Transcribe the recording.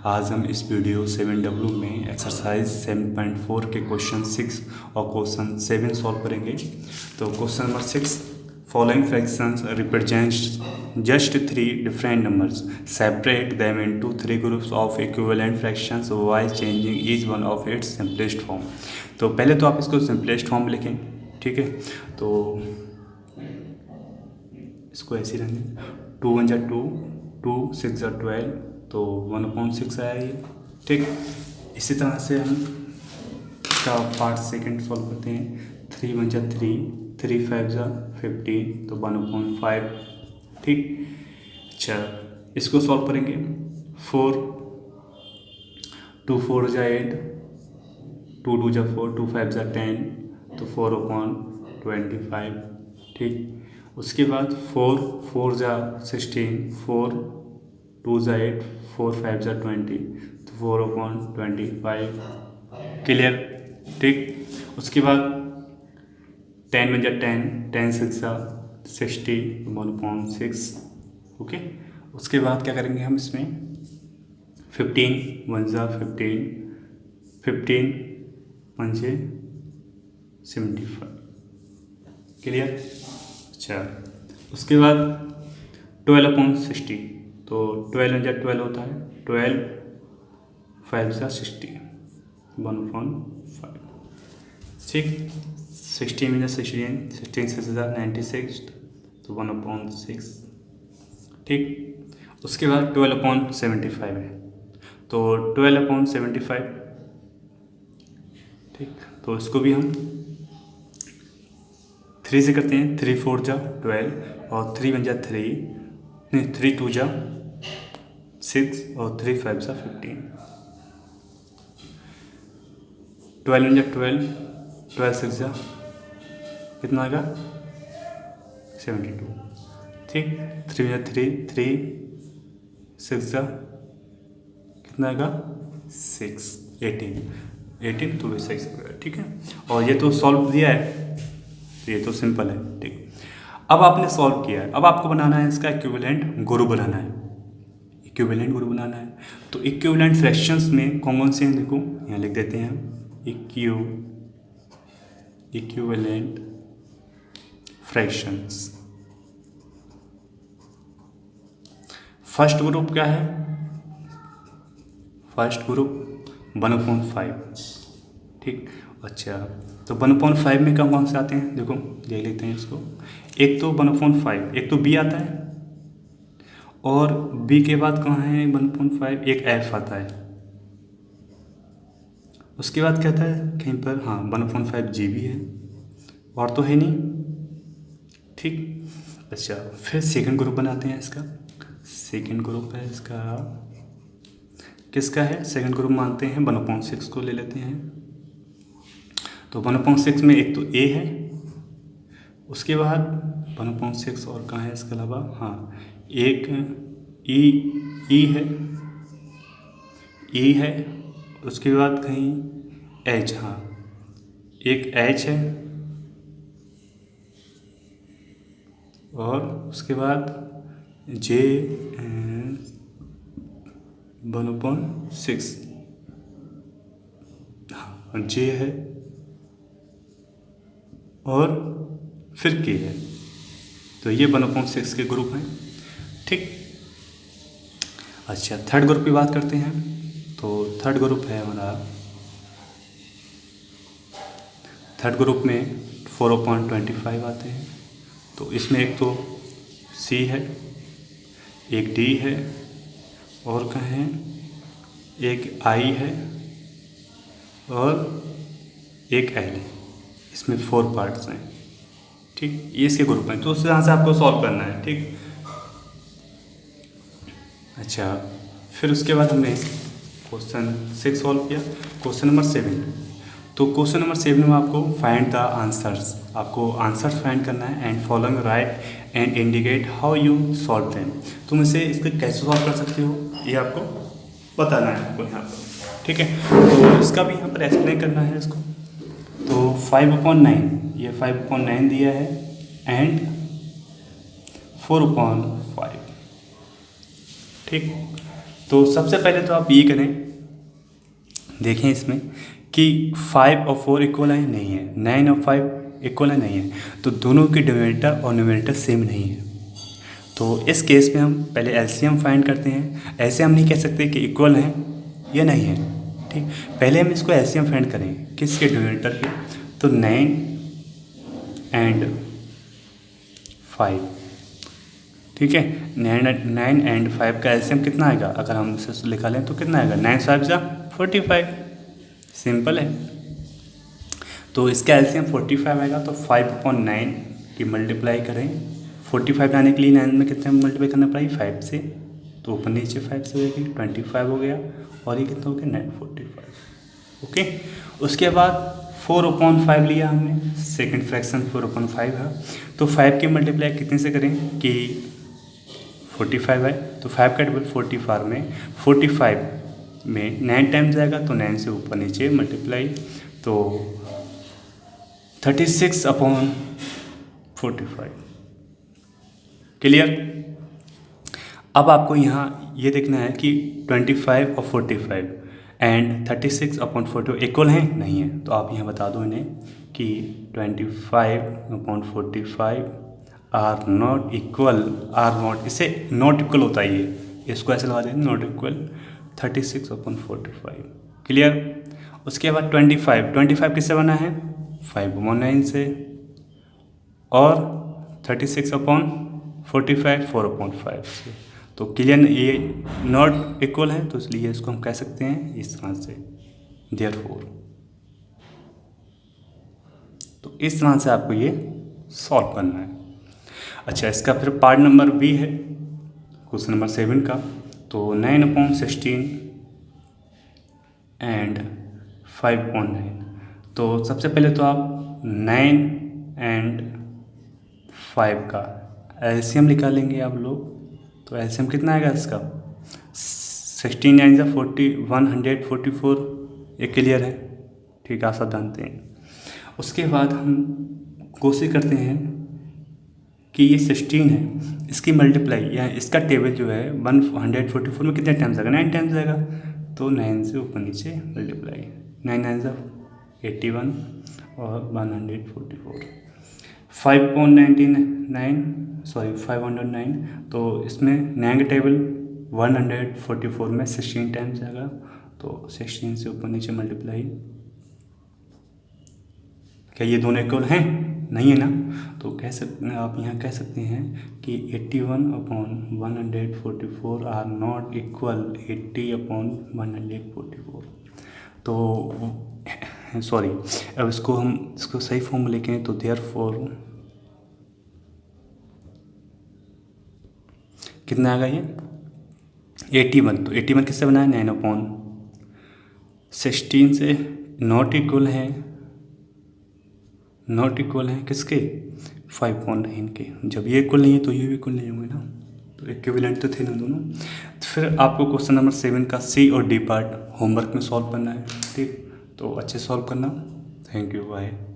आज हम इस वीडियो 7W में एक्सरसाइज 7.4 के क्वेश्चन 6 और क्वेश्चन 7 सॉल्व करेंगे। तो question number 6, following fractions represents just 3 different numbers, separate them into 3 groups of equivalent fractions while changing each one of its simplest form. तो पहले तो आप इसको सिंपलेस्ट फॉर्म लिखें, ठीक है। तो इसको ऐसे ही रहने, 2 1 2, 2 6 12, तो 1/6 आया ये, ठीक। इसी तरह से हम इसका पार्ट सेकंड सॉल्व करते हैं। 3 1 3, 3 5 15, तो 1/5, ठीक। अच्छा, इसको सॉल्व करेंगे। 4 2 4 8, 2 2 4, 2 5 10, तो 4/25, ठीक। उसके बाद 4 4 16, 4 2 8, 4 5 20, तो 4/25, क्लियर, ठीक। उसके बाद 10 1 10, 10 6 60, 1/6, ओके। उसके बाद क्या करेंगे हम इसमें, 15 1 15, 15 1 75, क्लियर। अच्छा, उसके बाद 12/60, तो 12 12 होता है, 12 5 60, 1/5, ठीक। 16 में 16, 16 6 96, तो 1/6, ठीक। उसके बाद 12/75 है, तो 12/75, ठीक। तो इसको भी हम 3 से करते हैं। 3 4 12, और 3 1 3, नहीं 3 2 6, और 3 5 15, 12 1 12, 12 6 कितना आएगा, 72, ठीक। 3 1 3, 3 6 कितना आएगा, 6 18, तो वैसा ही सब, ठीक है। और ये तो सॉल्व दिया है, ये तो सिंपल है, ठीक। अब आपने सॉल्व किया है, अब आपको बनाना है इसका इक्विवेलेंट ग्रुप बनाना है, इक्विवेलेंट ग्रुप बनाना है। तो इक्विवेलेंट फ्रैक्शंस में कौन कौन से हैं, देखो यहाँ लिख देते हैं हम, इक्विवेलेंट फ्रैक्शंस। फर्स्ट ग्रुप क्या है, फर्स्ट ग्रुप 1/5, ठीक। अच्छा, तो 1/5 में कौन से आते हैं, देखो देख लेते हैं इसको। एक तो 1/5, एक तो बी आता है, और बी के बाद कहाँ है 1/5, एक एफ आता है। उसके बाद क्या आता है कहीं पर, हाँ 1/5 जी भी है, और तो है नहीं, ठीक। अच्छा, फिर सेकंड ग्रुप बनाते हैं इसका। सेकंड ग्रुप है इसका, किसका है, सेकंड ग्रुप मानते हैं 1/6 को ले लेते हैं। तो 1/6 में एक तो ए है, उसके बाद 1/6 और कहाँ है इसके अलावा, हाँ एक ई है, ई है। उसके बाद कहीं एच, हाँ एक एच है, और उसके बाद जे 1/6, हाँ जे है, और फिर के है। तो ये 1/6 के ग्रुप हैं, ठीक। अच्छा, थर्ड ग्रुप की बात करते हैं। तो थर्ड ग्रुप है हमारा, थर्ड ग्रुप में 4/25 आते हैं। तो इसमें एक तो सी है, एक डी है, और कहें एक आई है, और एक एल है। इसमें 4 पार्ट्स हैं, ठीक। ये इसके ग्रुप हैं, तो उस तरह से आपको सॉल्व करना है, ठीक। अच्छा, फिर उसके बाद हमने क्वेश्चन 6 सॉल्व किया। क्वेश्चन नंबर 7, तो क्वेश्चन नंबर 7 में आपको फाइंड द आंसर्स, आपको आंसर्स फाइंड करना है, and following right and indicate how you solve them. तुम इसे इसको कैसे सॉल्व कर सकते हो, ये आपको बताना है आपको यहाँ पर, ठीक है। तो इसका भी यहाँ पर एक्सप्लेन करना है इसको। तो 5/9, ये 5/9 दिया है, एंड 4/5, ठीक। तो सबसे पहले तो आप ये करें, देखें इसमें कि 5 और 4 इक्वल है नहीं है, 9 और 5 इक्वल है नहीं है, तो दोनों की डिनोमिनेटर और न्यूमरेटर सेम नहीं है। तो इस केस में हम पहले एलसीएम फाइंड करते हैं। ऐसे हम नहीं कह सकते कि इक्वल हैं या नहीं है, ठीक। पहले हम इसको एलसीएम फाइंड करें किसके, डिनोमिनेटर के। तो 9 एंड 5, ठीक है। 9 एंड 5 का एलसीएम कितना आएगा, अगर हम इसे लिखा लें तो कितना आएगा, 9 5 जा 45, सिंपल है। तो इसका एलसीएम 45 आएगा। तो 5/9 की मल्टीप्लाई करें, 45 लाने के लिए 9 में कितने मल्टीप्लाई करना पड़ेगी, 5 से, तो ऊपर नीचे 5 से हो गई 25 हो गया, और ये कितना हो गया 945, ओके। उसके बाद 4/5 लिया हमने, सेकंड फ्रैक्शन 4/5 है। तो 5 की मल्टीप्लाई कितने से करें कि 45 है, तो 5 का डबल 45 में 45 में 9 टाइम्स जाएगा, तो 9 से ऊपर नीचे मल्टीप्लाई, तो 36/45, क्लियर। अब आपको यहाँ ये देखना है कि 25 और 45 एंड 36/45 इक्वल हैं, नहीं है। तो आप यहाँ बता दो इन्हें कि 25/45 are not equal, are not, इसे नॉट इक्वल होता है ये, इसको ऐसे लगा देंगे नॉट इक्वल 36/45, क्लियर। उसके बाद 25 किससे बना है, 5/9 से, और 36/45 4/5 से। तो क्लियर, ये नॉट इक्वल है, तो इसलिए इसको हम कह सकते हैं इस तरह से, देयरफॉर। तो इस तरह से आपको ये सॉल्व करना है। अच्छा, इसका फिर पार्ट नंबर बी है क्वेश्चन नंबर 7 का। तो 9/16 एंड 5/9। तो सबसे पहले तो आप 9 एंड 5 का एलसीएम निकालेंगे आप लोग। तो एलसीएम कितना आएगा इसका, 16 9 जा 40, 144, ये क्लियर है, ठीक है, आप सब जानते हैं। उसके बाद हम कोशिश करते हैं कि ये 16 है, इसकी मल्टीप्लाई या इसका टेबल जो है 144 में कितने टाइम्स आएगा, 9 टाइम्स आएगा। तो 9 से ऊपर नीचे मल्टीप्लाई, 9 9 जा 81 और 144, 509, तो इसमें 9 का टेबल 144 में 16 टाइम्स आएगा। तो 16 से ऊपर नीचे मल्टीप्लाई, क्या ये दोनों इक्वल हैं, नहीं है ना। तो कह सकते, आप यहाँ कह सकते हैं कि 81/144 आर नॉट इक्वल 80/144। तो सॉरी, अब इसको सही फॉर्म में लिखें तो देयरफॉर कितना आएगा ये 81। तो 81 किससे बना है, 9/16 से। नॉट इक्वल हैं किसके, 5/9 के। जब ये इक्वल नहीं है तो ये भी इक्वल नहीं होंगे ना, तो इक्विवेलेंट तो थे ना दोनों। तो फिर आपको क्वेश्चन नंबर 7 का सी और डी पार्ट होमवर्क में सॉल्व करना है, ठीक। तो अच्छे सॉल्व करना, थैंक यू, बाय।